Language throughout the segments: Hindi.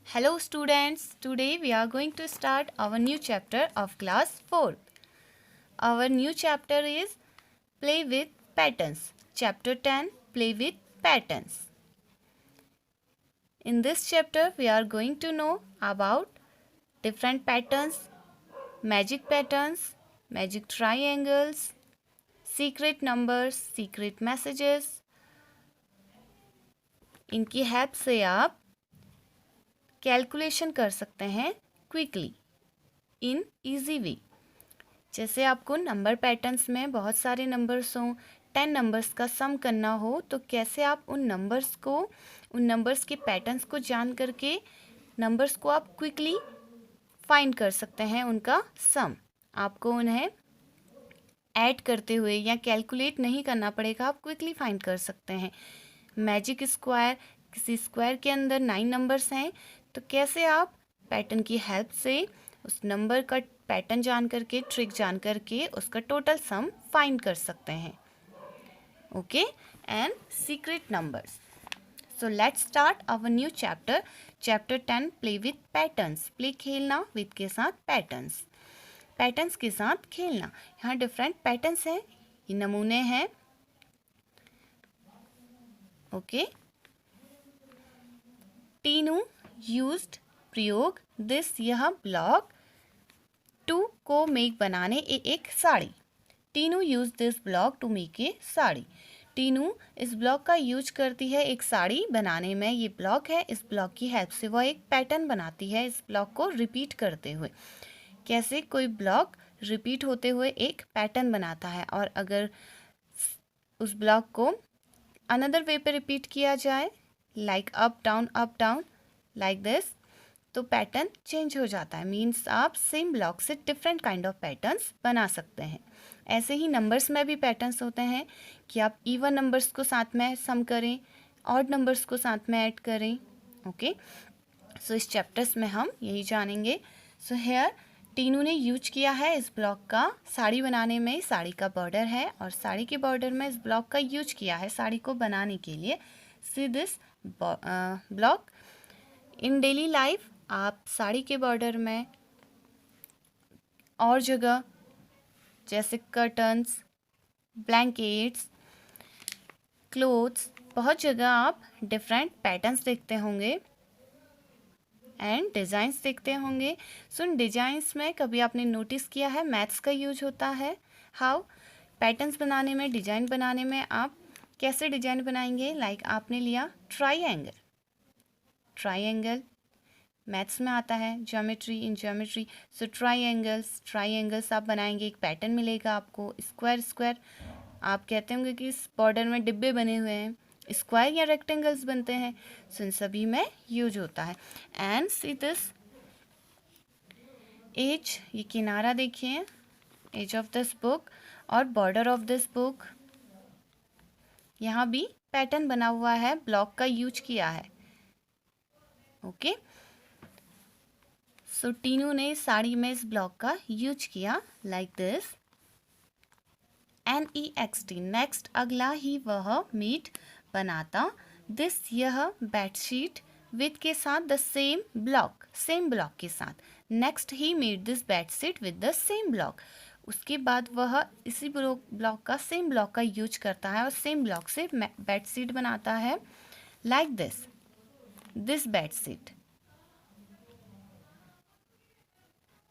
Hello students, today we are going to start our new chapter of class 4. Our new chapter is Play with Patterns. Chapter 10 Play with Patterns. In this chapter we are going to know about different patterns, magic triangles, secret numbers, secret messages. इनकी हेल्प से आप कैलकुलेशन कर सकते हैं क्विकली इन इजी वे। जैसे आपको नंबर पैटर्न्स में बहुत सारे नंबर्स हों, 10 नंबर्स का सम करना हो, तो कैसे आप उन नंबर्स के पैटर्न्स को जान करके नंबर्स को आप क्विकली फाइंड कर सकते हैं उनका सम। आपको उन्हें ऐड करते हुए या कैलकुलेट नहीं करना पड़ेगा, आप क्विकली फाइंड कर सकते हैं। मैजिक स्क्वायर, किसी स्क्वायर के अंदर 9 नंबर्स हैं, तो कैसे आप पैटर्न की हेल्प से उस नंबर का पैटर्न जान करके, ट्रिक जान करके उसका टोटल सम फाइंड कर सकते हैं। Okay, and secret numbers. So let's start our new chapter 10 play with patterns. Play खेलना, विथ के साथ पैटर्न्स, पैटर्न्स के साथ खेलना। यहाँ डिफरेंट पैटर्न्स हैं, ये नमूने हैं। ओके, टीनू यूज्ड प्रयोग दिस, यह ब्लॉक टू को मेक बनाने एक sari. Tinu use this block to make a sari. Tinu इस ब्लॉक का यूज करती है एक साड़ी बनाने में। ये ब्लॉक है, इस ब्लॉक की हेल्प से वह एक पैटर्न बनाती है इस ब्लॉक को रिपीट करते हुए। कैसे कोई ब्लॉक रिपीट होते हुए एक पैटर्न बनाता है, और अगर उस ब्लॉक को अनदर वे पे रिपीट किया जाए, like up down like this, तो पैटर्न चेंज हो जाता है। मीन्स आप सेम ब्लॉक से डिफरेंट काइंड ऑफ पैटर्न्स बना सकते हैं। ऐसे ही नंबर्स में भी पैटर्न्स होते हैं कि आप इवन नंबर्स को साथ में सम करें, ऑड नंबर्स को साथ में ऐड करें। ओके, सो इस चैप्टर्स में हम यही जानेंगे। सो हेयर टीनू ने यूज किया है इस ब्लॉक का साड़ी बनाने में। साड़ी का बॉर्डर है और साड़ी के बॉर्डर में इस ब्लॉक का यूज किया है साड़ी को बनाने के लिए। See this block in daily life. आप साड़ी के बॉर्डर में और जगह जैसे कर्टन्स, ब्लैंकेट्स, क्लोथ्स, बहुत जगह आप डिफरेंट पैटर्न्स देखते होंगे एंड डिज़ाइंस देखते होंगे। सो इन डिज़ाइंस में कभी आपने नोटिस किया है मैथ्स का यूज होता है। हाउ, पैटर्न्स बनाने में, डिज़ाइन बनाने में आप कैसे डिज़ाइन बनाएंगे? लाइक आपने लिया ट्राइंगल मैथ्स में आता है, geometry, in geometry. So triangles आप बनाएंगे, एक पैटर्न मिलेगा आपको। स्क्वायर आप कहते होंगे कि इस बॉर्डर में डिब्बे बने हुए हैं, स्क्वायर या रेक्टेंगल्स बनते हैं। सो इन सभी में यूज होता है। एंड सी दिस एज, ये किनारा देखिए, एज ऑफ दिस बुक और बॉर्डर ऑफ दिस बुक, यहाँ भी पैटर्न बना हुआ है, ब्लॉक का यूज किया है। ओके, सो टीनू ने साड़ी में इस ब्लॉक का यूज किया लाइक दिस। NEXT, नेक्स्ट, अगला ही वह मीट बनाता। दिस, यह बेडशीट, विथ के साथ द सेम ब्लॉक के साथ। Next he made this bedsheet with the same block. उसके बाद वह इसी ब्लॉक का यूज करता है और सेम ब्लॉक से बेडशीट बनाता है like this bedsheet.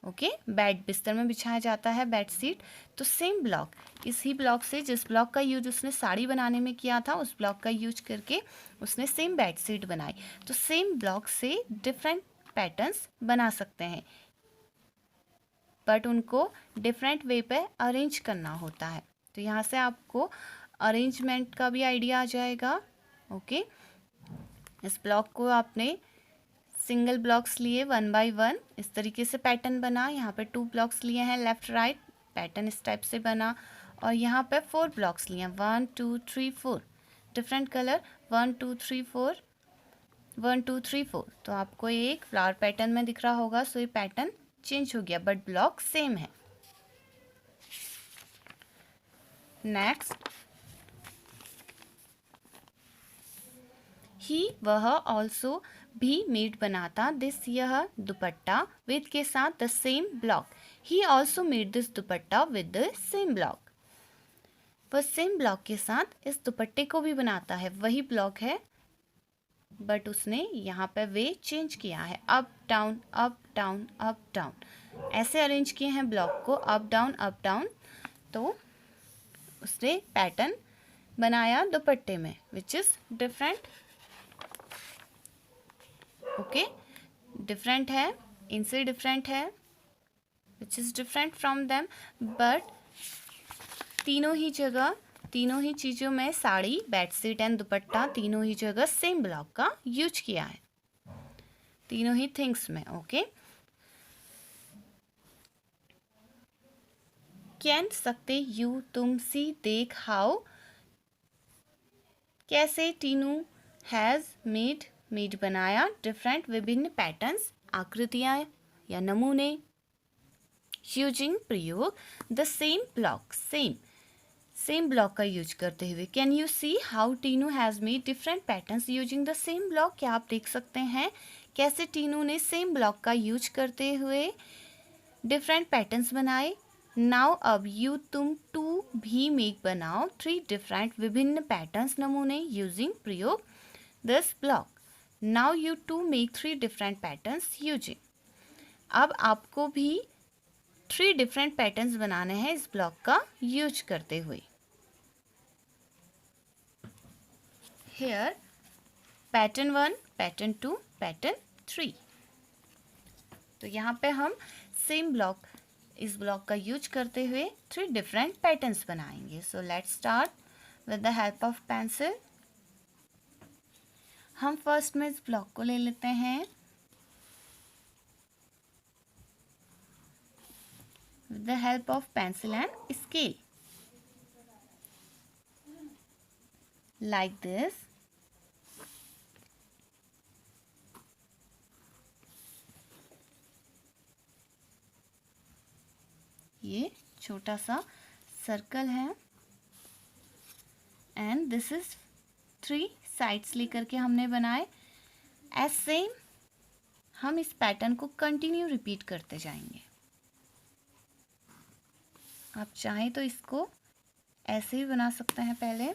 Okay, bed, बिस्तर में बिछाया जाता है बेडशीट। तो सेम ब्लॉक, इसी ब्लॉक से, जिस ब्लॉक का यूज उसने साड़ी बनाने में किया था, उस ब्लॉक का यूज करके उसने सेम बेडशीट बनाई। तो सेम ब्लॉक से डिफरेंट पैटर्न्स बना सकते हैं, बट उनको डिफरेंट वे पे अरेंज करना होता है। तो यहाँ से आपको अरेंजमेंट का भी आइडिया आ जाएगा। ओके, इस ब्लॉक को आपने सिंगल ब्लॉक्स लिए 1 बाय 1, इस तरीके से पैटर्न बना। यहाँ पे 2 ब्लॉक्स लिए हैं लेफ्ट राइट, पैटर्न इस टाइप से बना। और यहाँ पे 4 ब्लॉक्स लिए हैं, 1 2 3 4, डिफरेंट कलर, 1 2 3 4, 1 2 3 4। तो आपको एक फ्लावर पैटर्न में दिख रहा होगा। सो ये पैटर्न चेंज हो गया बट ब्लॉक सेम है। नेक्स्ट, ही, वह, ऑल्सो भी मेड बनाता दिस यह दुपट्टा विद के साथ the same block. He also made this dupatta with the same block. वह सेम ब्लॉक के साथ इस दुपट्टे को भी बनाता है, वही ब्लॉक है बट उसने यहाँ पे वे चेंज किया है, up down up down up down, ऐसे अरेंज किए हैं ब्लॉक को अप डाउन, तो उसने पैटर्न बनाया दुपट्टे में which is different. Okay, different है, इनसे डिफरेंट है, which is different from them, but तीनों ही चीज़ों में साड़ी, बेडशीट एंड दुपट्टा तीनों ही जगह सेम ब्लॉक का यूज किया है, तीनों ही थिंग्स में। ओके, कैन सकते यू तुम सी देख हाउ, कैसे टीनू हैज़ मेड बनाया डिफरेंट विभिन्न पैटर्न्स, आकृतियाँ या नमूने, यूजिंग प्रयोग the same block, same block का यूज करते हुए। Can you see how Tinu has made different patterns using the same block, क्या आप देख सकते हैं कैसे टीनू ने सेम ब्लॉक का यूज करते हुए डिफरेंट पैटर्न्स बनाए। नाउ अब यू तुम टू भी मेक बनाओ 3 डिफरेंट विभिन्न पैटर्न्स नमूने यूजिंग प्रयोग this block. Now you too make 3 different patterns using, अब आपको भी 3 डिफरेंट पैटर्न्स बनाने हैं इस ब्लॉक का यूज करते हुए। Here pattern 1, pattern 2, pattern 3। तो यहाँ पे हम सेम ब्लॉक, इस ब्लॉक का यूज करते हुए 3 डिफरेंट पैटर्न्स बनाएंगे। So let's start with the help of pencil. हम फर्स्ट में इस ब्लॉक को ले लेते हैं with the help of pencil and scale like this। ये छोटा सा सर्कल है एंड दिस इज 3 साइड्स लेकर के हमने बनाए। ऐसे हम इस पैटर्न को कंटिन्यू रिपीट करते जाएंगे। आप चाहें तो इसको ऐसे ही बना सकते हैं पहले,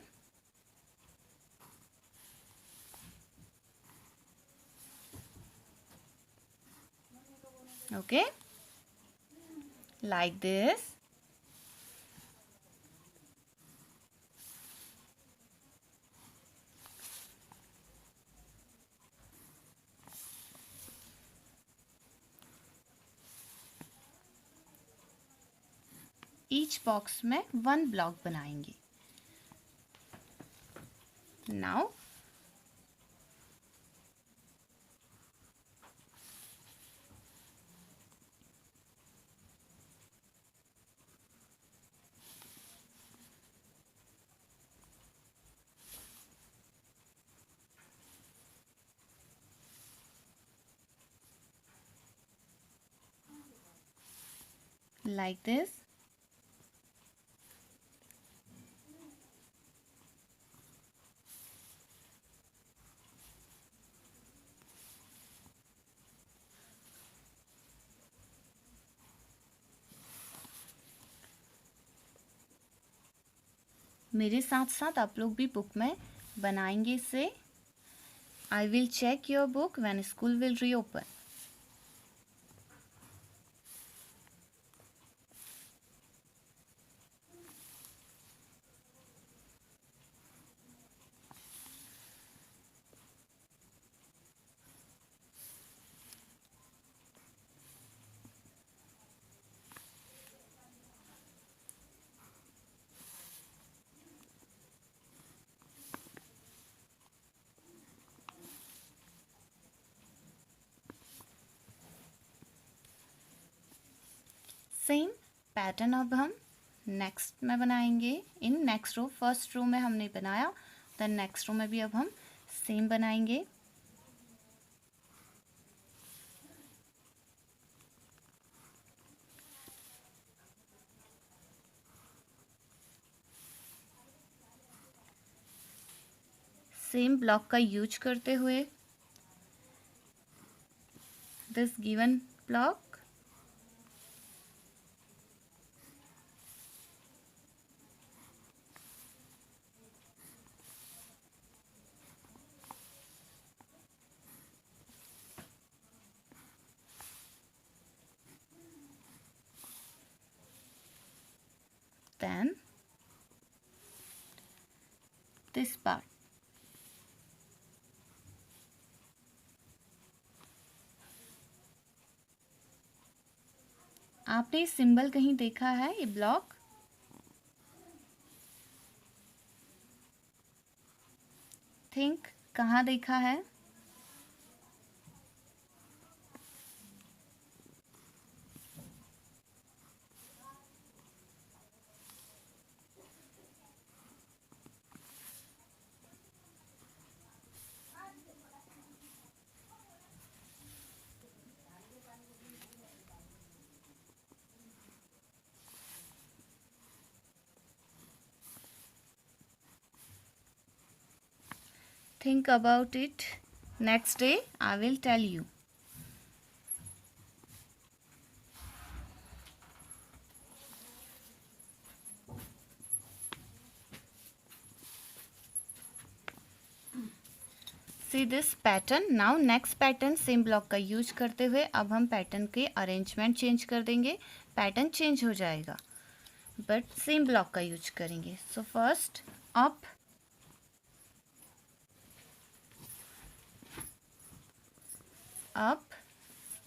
okay, like this। Each box में 1 ब्लॉक बनाएंगे। Now like this। मेरे साथ साथ आप लोग भी बुक में बनाएंगे इसे। I will check your book when school will reopen. Same pattern अब हम नेक्स्ट में बनाएंगे। In next row, first row में हमने बनाया, देन नेक्स्ट रो में भी अब हम सेम बनाएंगे। सेम ब्लॉक का यूज करते हुए this given block. Then this part. आपने सिंबल कहीं देखा है ये ब्लॉक? थिंक कहाँ देखा है? Think about it. Next day I will tell you. See this pattern. Now next pattern same block का यूज करते हुए अब हम पैटर्न के अरेंजमेंट चेंज कर देंगे. पैटर्न चेंज हो जाएगा बट सेम ब्लॉक का यूज करेंगे. So first up, up,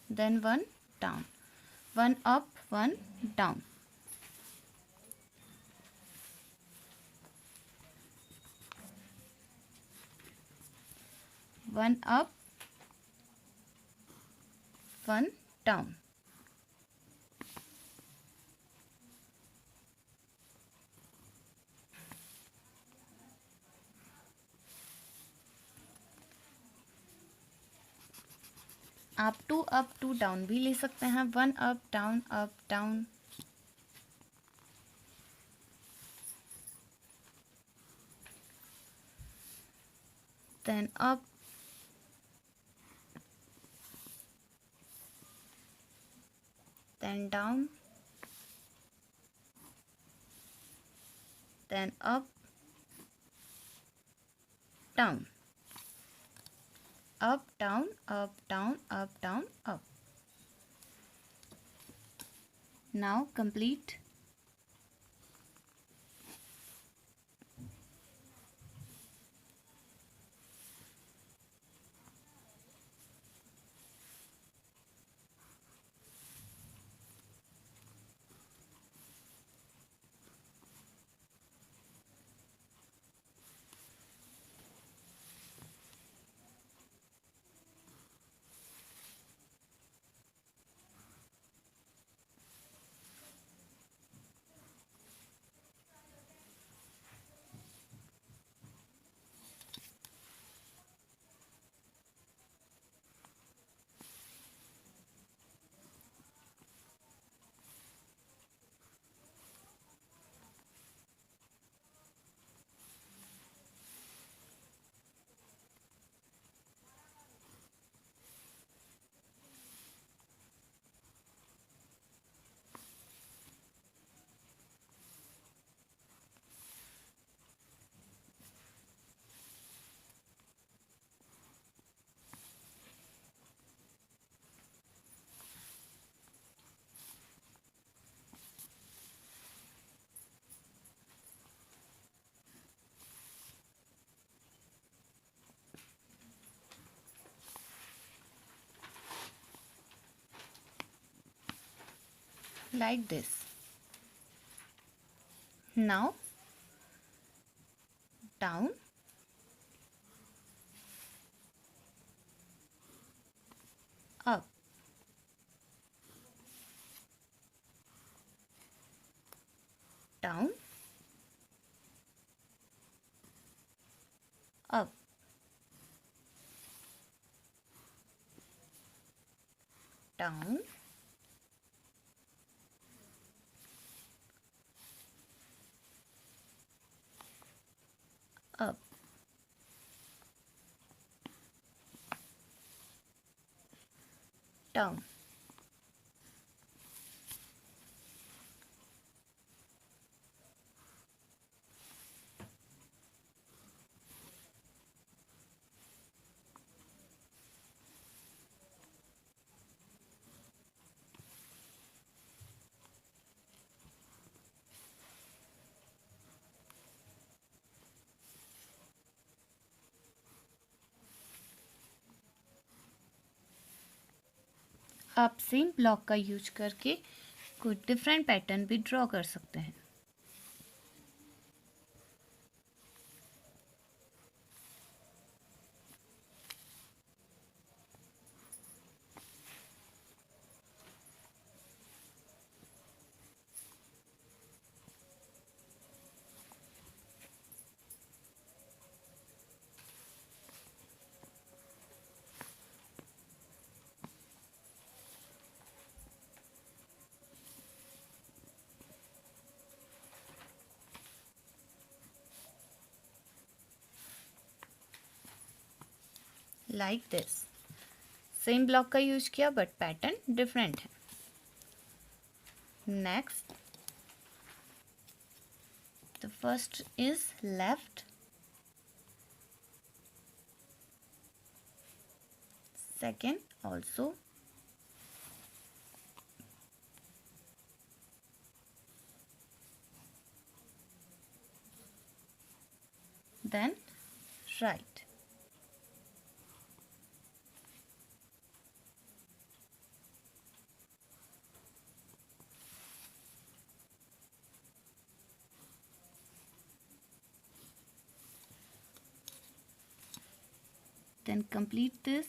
then one down, one up, one down, one up, one down, आप टू डाउन भी ले सकते हैं. One up down, then up, then down, then up, down, up, down, up, down, up, down, up. Now complete. Like this. Now down, up, down, up, down, up, down. आप सेम ब्लॉक का यूज करके कोई डिफरेंट पैटर्न भी ड्रॉ कर सकते हैं. Like this. सेम ब्लॉक का यूज किया बट पैटर्न डिफरेंट है. Next, the first is left, second also, then right. Then complete this.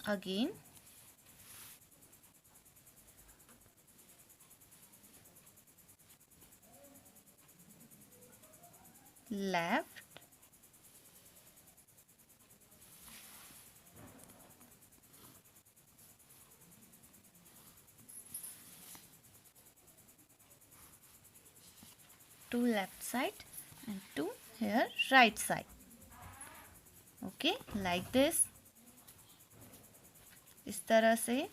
Again, left, to left side and to here right side. Okay, like this. इस तरह से.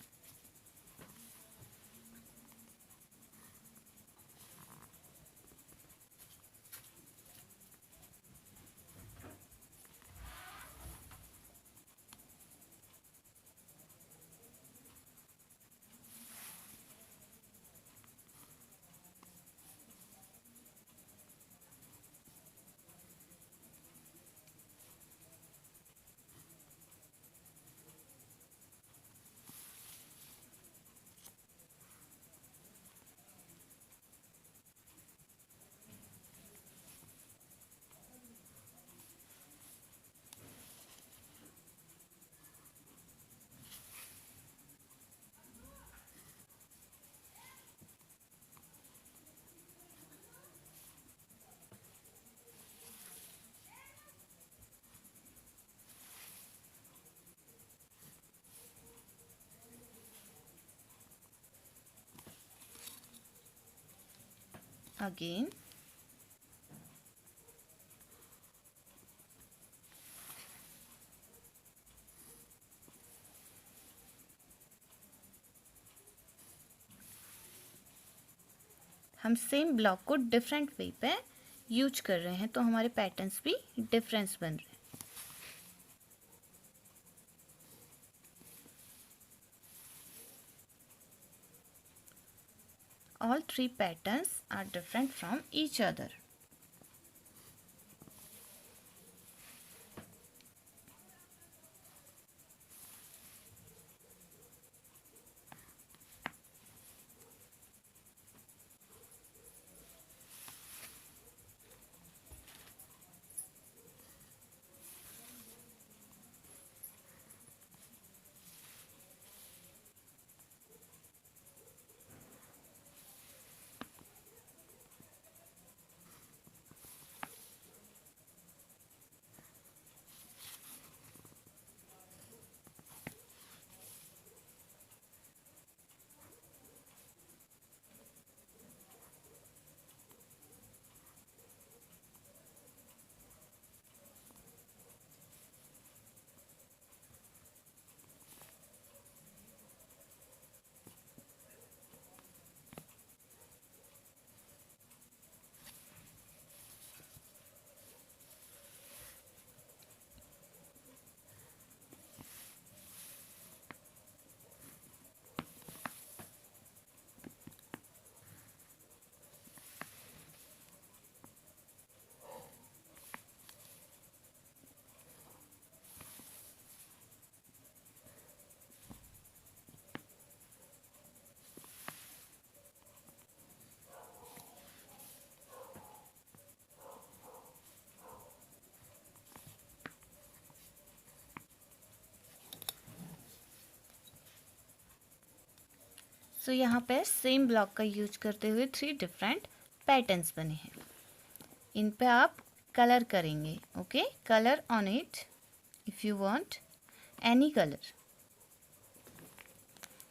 Again, हम सेम ब्लॉक को डिफरेंट वे पे यूज कर रहे हैं तो हमारे पैटर्न्स भी डिफरेंस बन रहे हैं. All three patterns are different from each other. सो यहाँ पे सेम ब्लॉक का यूज करते हुए 3 डिफरेंट पैटर्न्स बने हैं। इन पे आप कलर करेंगे। Okay, colour on it if you want any colour.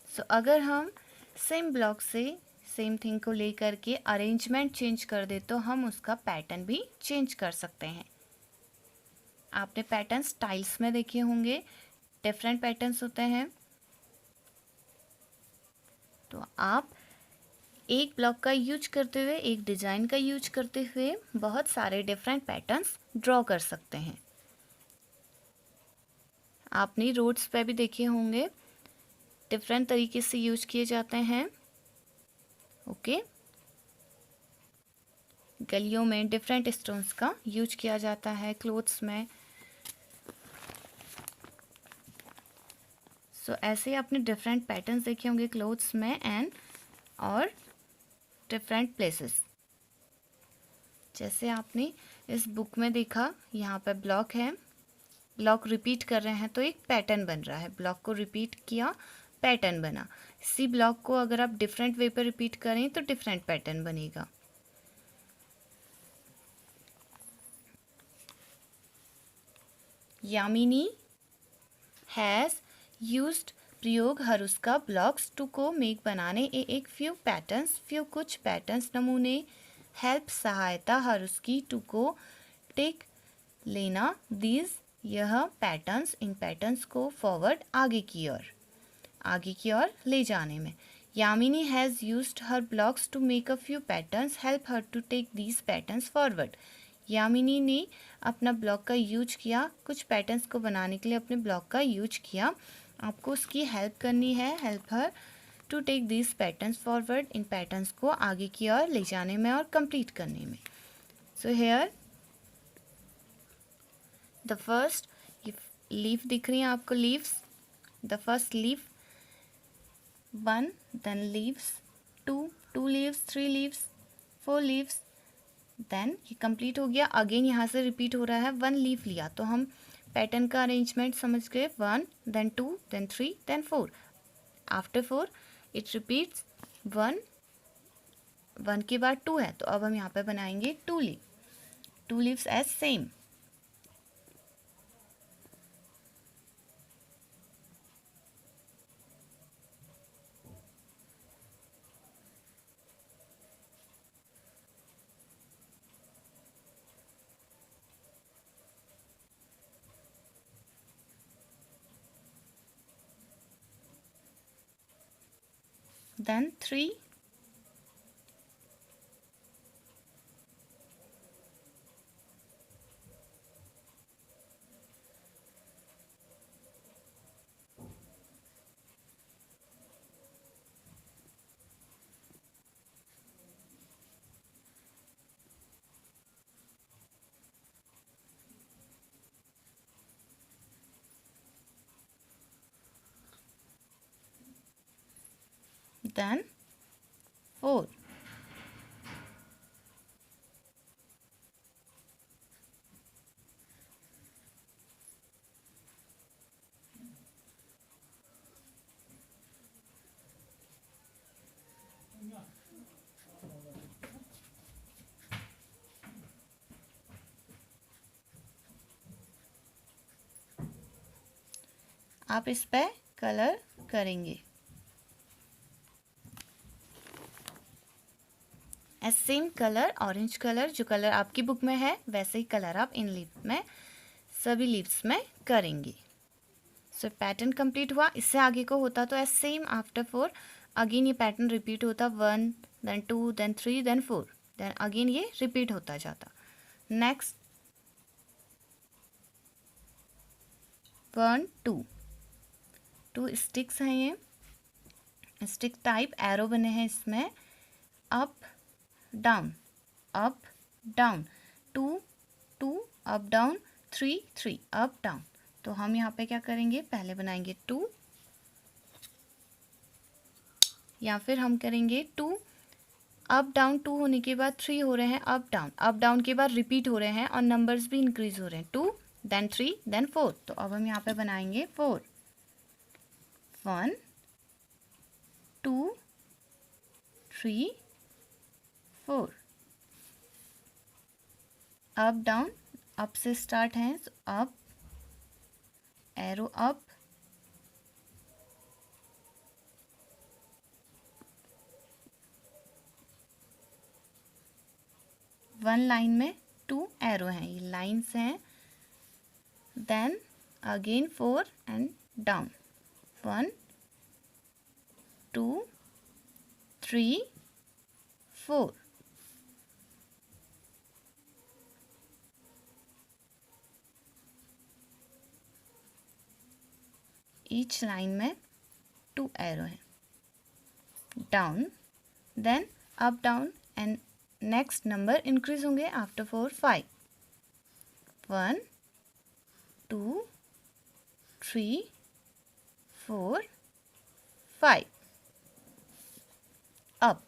So अगर हम सेम ब्लॉक से सेम थिंग को लेकर के अरेंजमेंट चेंज कर दे तो हम उसका पैटर्न भी चेंज कर सकते हैं। आपने पैटर्न्स टाइल्स में देखे होंगे, डिफरेंट पैटर्न्स होते हैं। तो आप एक ब्लॉक का यूज करते हुए, एक डिज़ाइन का यूज करते हुए बहुत सारे डिफरेंट पैटर्न्स ड्रॉ कर सकते हैं। आपने रोड्स पे भी देखे होंगे, डिफरेंट तरीके से यूज किए जाते हैं। ओके, गलियों में डिफरेंट स्टोन्स का यूज किया जाता है, क्लोथ्स में। सो ऐसे आपने डिफरेंट पैटर्न्स देखे होंगे क्लोथ्स में एंड और डिफरेंट प्लेसेस। जैसे आपने इस बुक में देखा, यहाँ पे ब्लॉक है, ब्लॉक रिपीट कर रहे हैं तो एक पैटर्न बन रहा है। ब्लॉक को रिपीट किया, पैटर्न बना। इसी ब्लॉक को अगर आप डिफरेंट वे पर रिपीट करें तो डिफरेंट पैटर्न बनेगा। यामिनी हैज़ यूज्ड प्रयोग हरुस्का ब्लॉक्स टू को मेक बनाने एक फ्यू पैटर्न्स, फ्यू कुछ पैटर्न्स नमूने, हेल्प सहायता हरुस्की टू को टेक लेना दीज यह पैटर्न्स, इन पैटर्न्स को फॉरवर्ड आगे की ओर ले जाने में। Yamini has used her blocks to make a few patterns, help her to take these patterns forward. Yamini ने अपना ब्लॉक का यूज किया, कुछ पैटर्न्स को बनाने के लिए अपने ब्लॉक का यूज किया। आपको उसकी हेल्प करनी है, help her to take this patterns forward, इन पैटर्न्स को आगे की ओर ले जाने में और कंप्लीट करने में। So here the first leaf दिख रही है आपको, leaves. The first leaf 1, then leaves 2, 2 leaves, 3 leaves, 4 leaves, then ये कंप्लीट हो गया। अगेन यहाँ से रिपीट हो रहा है, 1 लीफ लिया तो हम पैटर्न का अरेंजमेंट समझ गए, 1 then 2 then 3 then 4। After 4 it repeats 1, 1 के बाद 2 है तो अब हम यहाँ पे बनाएंगे 2 leaves as same. then 3, then 4। आप इस पे कलर करेंगे as same colour, orange colour, जो कलर आपकी बुक में है वैसे ही कलर आप इन लीफ में, सभी लीव्स में करेंगे। सो पैटर्न कंप्लीट हुआ। इससे आगे को होता तो एज सेम आफ्टर 4 अगेन ये पैटर्न रिपीट होता, 1 then 2 then 3 then 4, then again ये रिपीट होता जाता। नेक्स्ट 1 2 स्टिक्स हैं, ये स्टिक टाइप एरो बने हैं इसमें, up down 2 2 up down 3 3 up down. तो हम यहाँ पे क्या करेंगे, पहले बनाएंगे 2 या फिर हम करेंगे 2 अप डाउन, 2 होने के बाद 3 हो रहे हैं अप डाउन के बाद रिपीट हो रहे हैं और नंबर्स भी इंक्रीज हो रहे हैं, 2 देन 3 देन 4। तो अब हम यहाँ पे बनाएंगे 4, 1 2 3 4 अप डाउन, अप से स्टार्ट है, up, arrow up, one line में 2 एरो हैं, ये लाइन्स हैं. Then again 4 and down, 1 2 3 4. Each line में 2 एरो हैं. Down, then up down and next number increase होंगे आफ्टर 4 5. 1 2 3 4 5. अप,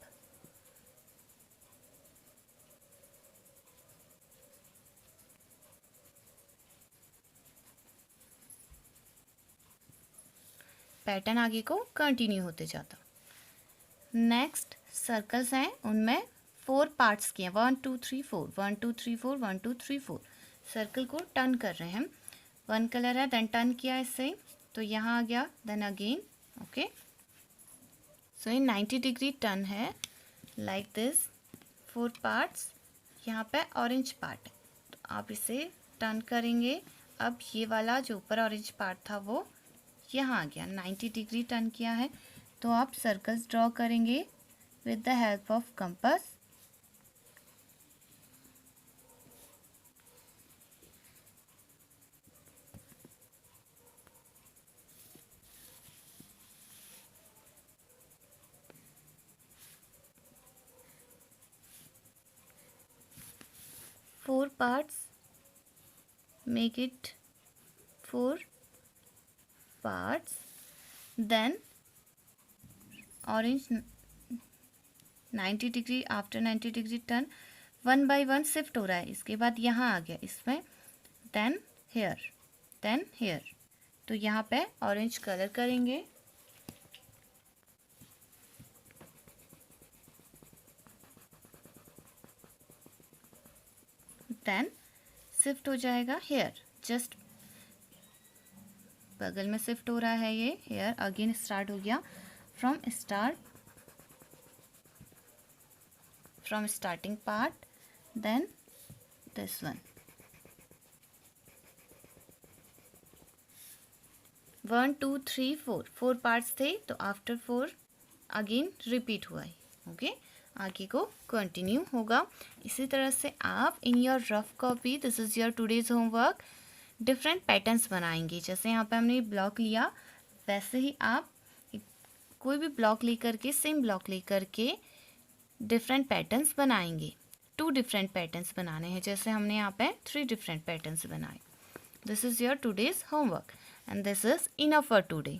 पैटर्न आगे को कंटिन्यू होते जाता. नेक्स्ट सर्कल्स हैं, उनमें 4 पार्ट्स किए, 1 2 3 4, 1 2 3 4, 1 2 3 4. सर्कल को टर्न कर रहे हैं हम. वन कलर है, देन टर्न किया इससे, तो यहाँ आ गया, देन अगेन. ओके, सो ये 90 डिग्री टर्न है, लाइक दिस. 4 पार्ट्स, यहाँ पे ऑरेंज पार्ट है, तो आप इसे टर्न करेंगे. अब ये वाला जो ऊपर ऑरेंज पार्ट था वो यहाँ आ गया. 90 डिग्री टर्न किया है, तो आप सर्कल्स ड्रॉ करेंगे with the help of compass. Four parts, make it 4 parts. Then orange 90 degree, after 90 degree turn, 1 by 1 shift हो रहा है. इसके बाद यहाँ आ गया इसमें, देन हेयर, देन हेयर. तो यहाँ पे ऑरेंज कलर करेंगे. देन शिफ्ट हो जाएगा हेयर, जस्ट बगल में शिफ्ट हो रहा है ये हेयर. अगेन स्टार्ट हो गया from starting part, then this one. 1 2 3 4, 4 parts थे, तो आफ्टर 4 अगेन रिपीट हुआ है. ओके, आगे को कंटिन्यू होगा. इसी तरह से आप in your rough copy, this is your today's homework, different patterns बनाएंगे. जैसे यहाँ पे हमने ब्लॉक लिया, वैसे ही आप कोई भी ब्लॉक लेकर के, सेम ब्लॉक लेकर के डिफरेंट पैटर्न्स बनाएंगे. 2 डिफरेंट पैटर्न्स बनाने हैं, जैसे हमने यहाँ पे 3 डिफरेंट पैटर्न्स बनाए. This is your today's homework and this is enough for today.